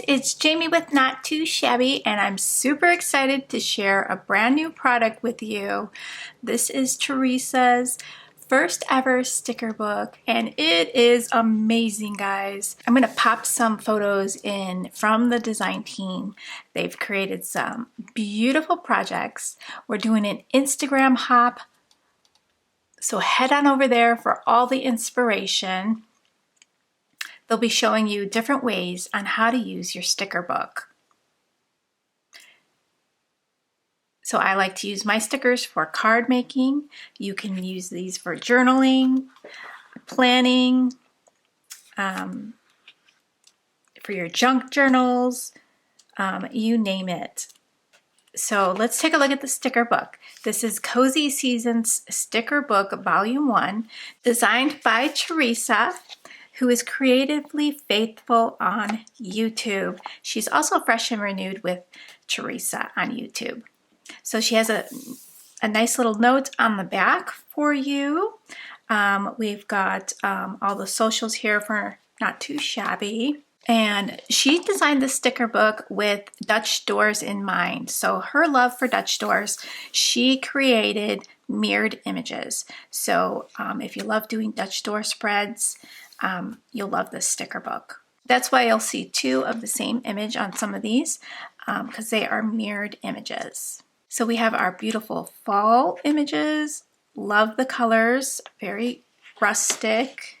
it's Jamie with Not Too Shabby, and I'm super excited to share a brand new product with you. This is Teresa's first ever sticker book, and it is amazing, guys. I'm gonna pop some photos in from the design team. They've created some beautiful projects. We're doing an Instagram hop, so head on over there for all the inspiration. They'll be showing you different ways on how to use your sticker book. So I like to use my stickers for card making. You can use these for journaling, planning, for your junk journals, you name it. So let's take a look at the sticker book. This is Cozy Seasons Sticker Book Volume 1, designed by Teresa, who is creatively faithful on YouTube. She's also Fresh and Renewed with Teresa on YouTube. So she has a nice little note on the back for you. We've got all the socials here for Not Too Shabby. And she designed the sticker book with Dutch doors in mind. So her love for Dutch doors, she created mirrored images. So if you love doing Dutch door spreads, you'll love this sticker book. That's why you'll see two of the same image on some of these, because they are mirrored images. So we have our beautiful fall images. Love the colors, very rustic.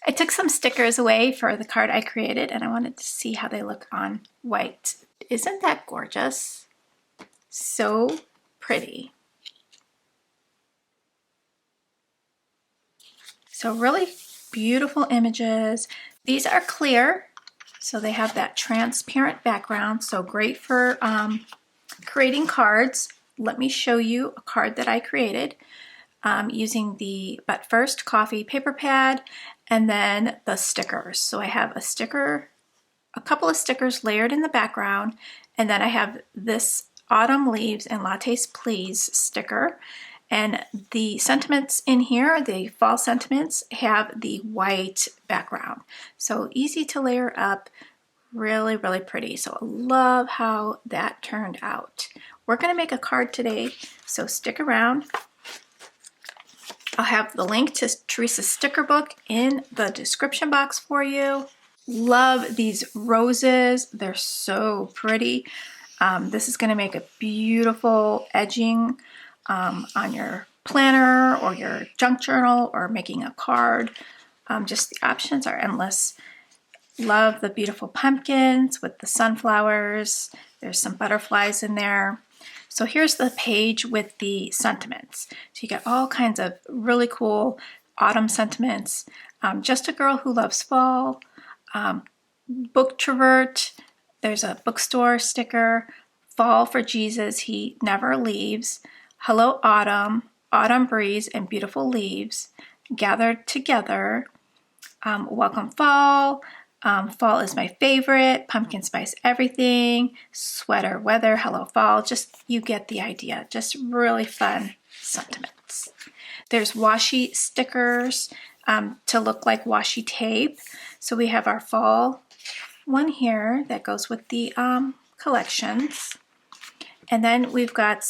I took some stickers away for the card I created, and I wanted to see how they look on white. Isn't that gorgeous? So pretty. So really beautiful images. These are clear, so they have that transparent background, so great for creating cards. Let me show you a card that I created using the But First Coffee paper pad and then the stickers. So I have a couple of stickers layered in the background, and then I have this Autumn Leaves and Lattes Please sticker. And the sentiments in here, the fall sentiments, have the white background. So easy to layer up, really, really pretty. So I love how that turned out. We're gonna make a card today, so stick around. I'll have the link to Teresa's sticker book in the description box for you. Love these roses, they're so pretty. This is gonna make a beautiful edging on your planner or your junk journal or making a card. Just the options are endless. Love the beautiful pumpkins with the sunflowers. There's some butterflies in there. So here's the page with the sentiments. So you get all kinds of really cool autumn sentiments. Just a girl who loves fall. Book Travert. There's a bookstore sticker. Fall for Jesus, he never leaves. Hello Autumn, Autumn Breeze and Beautiful Leaves, Gathered Together, Welcome Fall, Fall is my favorite, Pumpkin Spice Everything, Sweater Weather, Hello Fall, just you get the idea, just really fun sentiments. There's washi stickers to look like washi tape. So we have our fall one here that goes with the collections. And then we've got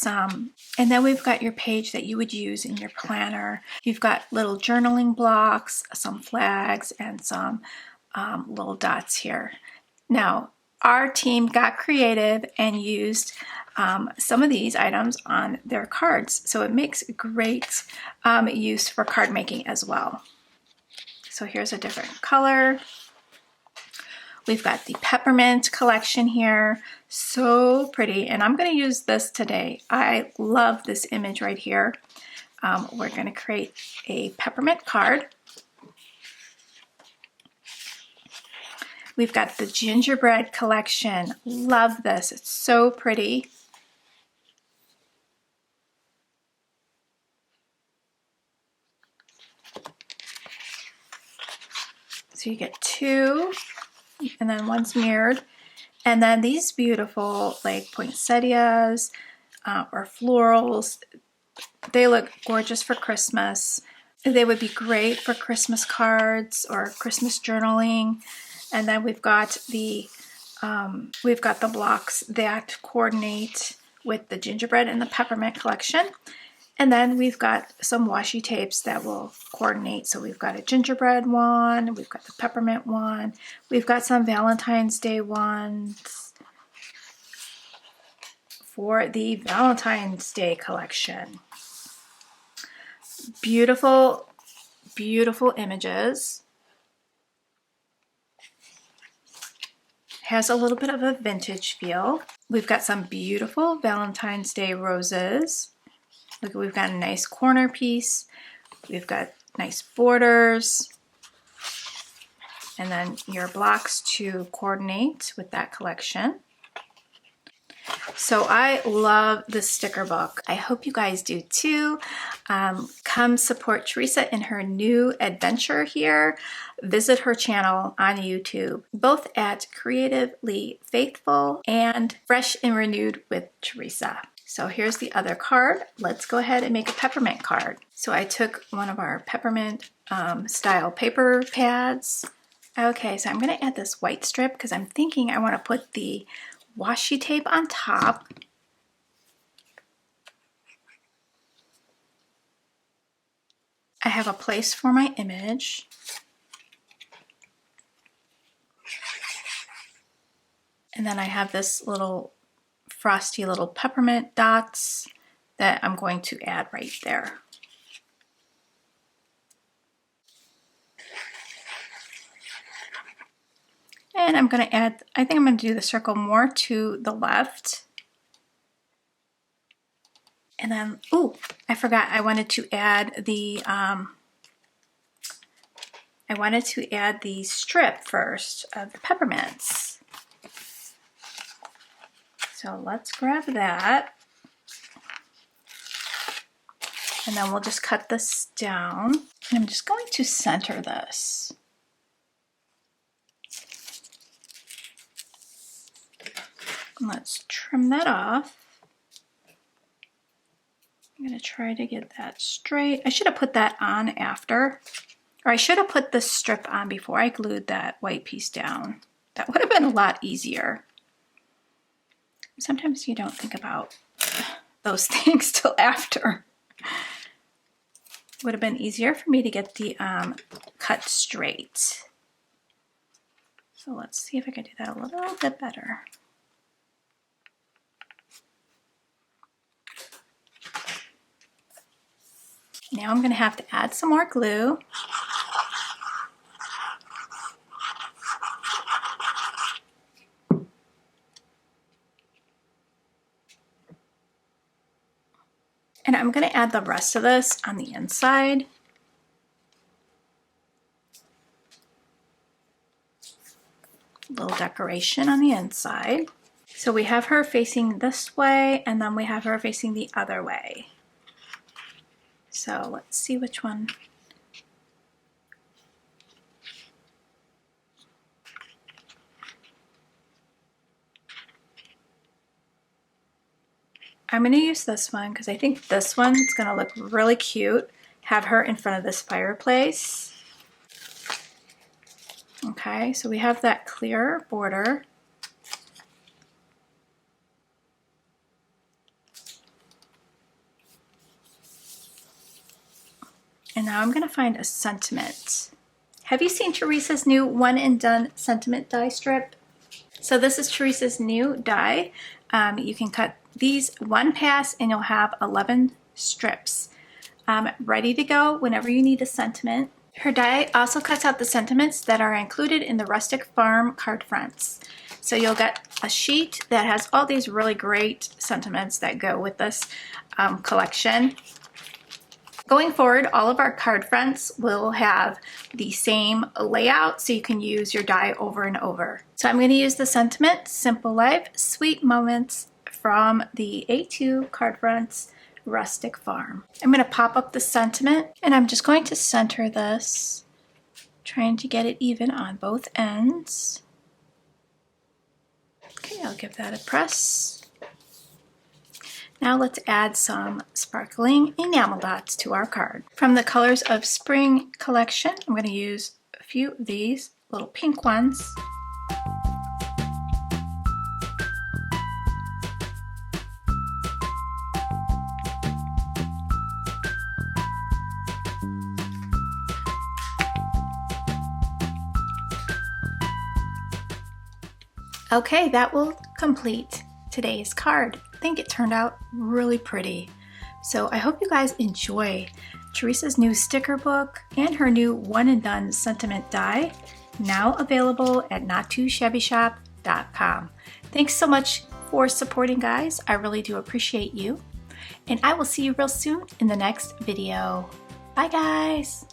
your page that you would use in your planner. You've got little journaling blocks, some flags, and some little dots here. Now, our team got creative and used some of these items on their cards. So it makes great use for card making as well. So here's a different color. We've got the peppermint collection here, so pretty, and I'm going to use this today. I love this image right here. We're going to create a peppermint card. We've got the gingerbread collection. Love this, it's so pretty. So you get two, and then one's mirrored. And then these beautiful like poinsettias or florals, they look gorgeous for Christmas. They would be great for Christmas cards or Christmas journaling. And then we've got the we've got the blocks that coordinate with the gingerbread and the peppermint collection. And then we've got some washi tapes that will coordinate. So we've got a gingerbread one, we've got the peppermint one, we've got some Valentine's Day ones for the Valentine's Day collection. Beautiful, beautiful images. Has a little bit of a vintage feel. We've got some beautiful Valentine's Day roses. Look, we've got a nice corner piece. We've got nice borders. And then your blocks to coordinate with that collection. So I love this sticker book. I hope you guys do too. Come support Teresa in her new adventure here. Visit her channel on YouTube, both at Creatively Faithful and Fresh and Renewed with Teresa. So here's the other card. Let's go ahead and make a peppermint card. So I took one of our peppermint style paper pads. Okay, so I'm gonna add this white strip because I'm thinking I wanna put the washi tape on top. I have a place for my image. And then I have this little frosty little peppermint dots that I'm going to add right there. And I'm going to add, I think I'm going to do the circle more to the left. And then, ooh, I forgot I wanted to add the strip first of the peppermints. So let's grab that. And then we'll just cut this down. And I'm just going to center this. Let's trim that off. I'm going to try to get that straight. I should have put that on after, or I should have put the strip on before I glued that white piece down. That would have been a lot easier. Sometimes you don't think about those things till after. Would have been easier for me to get the cut straight. So let's see if I can do that a little bit better. Now I'm going to have to add some more glue. And I'm going to add the rest of this on the inside. A little decoration on the inside. So we have her facing this way, and then we have her facing the other way. So let's see which one. I'm going to use this one because I think this one is going to look really cute. Have her in front of this fireplace. Okay, so we have that clear border. And now I'm going to find a sentiment. Have you seen Teresa's new One and Done sentiment die strip? So this is Teresa's new die. You can cut these one pass and you'll have 11 strips ready to go whenever you need a sentiment. Her die also cuts out the sentiments that are included in the Rustic Farm card fronts. So you'll get a sheet that has all these really great sentiments that go with this collection. Going forward, all of our card fronts will have the same layout, so you can use your die over and over. So I'm going to use the sentiment, Simple Life, Sweet Moments from the A2 card fronts, Rustic Farm. I'm going to pop up the sentiment, and I'm just going to center this, trying to get it even on both ends. Okay, I'll give that a press. Now let's add some sparkling enamel dots to our card. From the Colors of Spring collection, I'm going to use a few of these little pink ones. Okay, that will complete today's card. I think it turned out really pretty. So I hope you guys enjoy Teresa's new sticker book and her new one and done sentiment die, now available at nottoshabbyshop.com. Thanks so much for supporting, guys. I really do appreciate you. And I will see you real soon in the next video. Bye, guys.